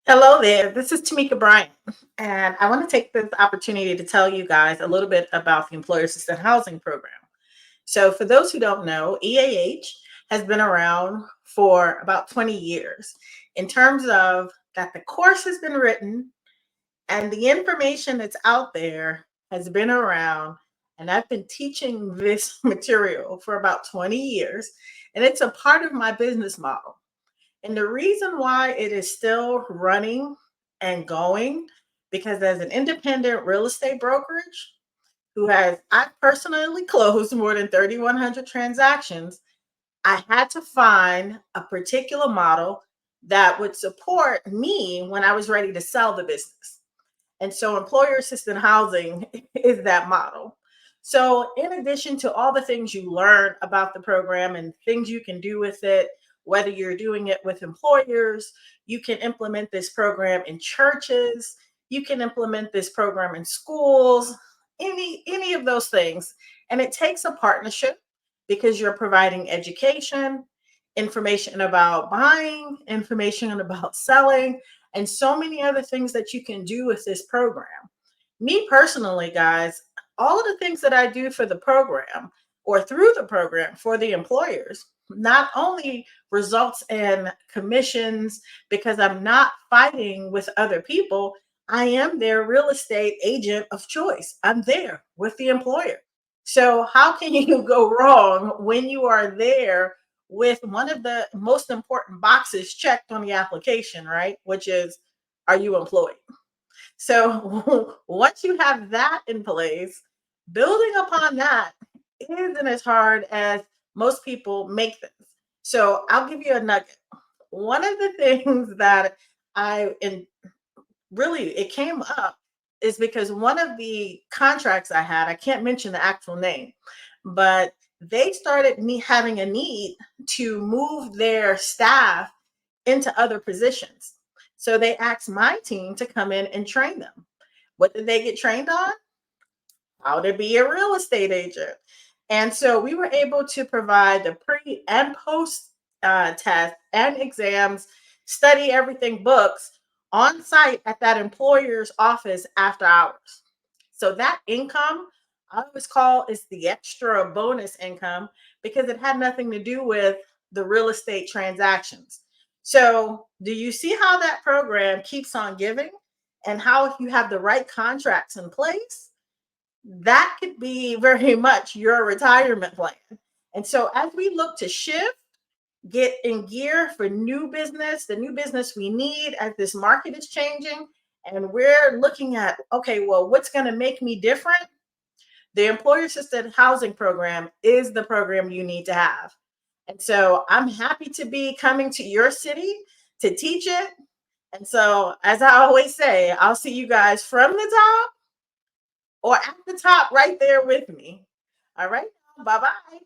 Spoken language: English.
Hello there. This is Tameka Bryant, and I want to take this opportunity to tell you guys a little bit about the Employer Assisted Housing Program. So, for those who don't know, EAH has been around for about 20 years in terms of that the course has been written and the information that's out there has been around. And I've been teaching this material for about 20 years, and it's a part of my business model. And the reason why it is still running and going, because as an independent real estate brokerage I personally closed more than 3,100 transactions, I had to find a particular model that would support me when I was ready to sell the business. And so employer assisted housing is that model. So, in addition to all the things you learn about the program and things you can do with it, whether you're doing it with employers, you can implement this program in churches, you can implement this program in schools, any of those things. And it takes a partnership because you're providing education, information about buying, information about selling, and so many other things that you can do with this program. Me personally, guys, all of the things that I do for the program or through the program for the employers not only results in commissions because I'm not fighting with other people, I am their real estate agent of choice. I'm there with the employer. So, how can you go wrong when you are there with one of the most important boxes checked on the application, right? Which is, are you employed? So once you have that in place, building upon that isn't as hard as most people make this. So I'll give you a nugget. One of the things that I and really it came up is because one of the contracts I had, I can't mention the actual name, but they started me having a need to move their staff into other positions. So they asked my team to come in and train them. What did they get trained on? How to be a real estate agent. And so we were able to provide the pre and post test and exams, study everything books on site at that employer's office after hours. So that income, I always call is the extra bonus income because it had nothing to do with the real estate transactions. So, do you see how that program keeps on giving and how if you have the right contracts in place, that could be very much your retirement plan. And so, as we look to shift, get in gear for new business, the new business we need as this market is changing, and we're looking at, okay, well, what's going to make me different? The employer assisted housing program is the program you need to have. And so I'm happy to be coming to your city to teach it. And so, as I always say, I'll see you guys from the top or at the top right there with me. All right. Bye bye.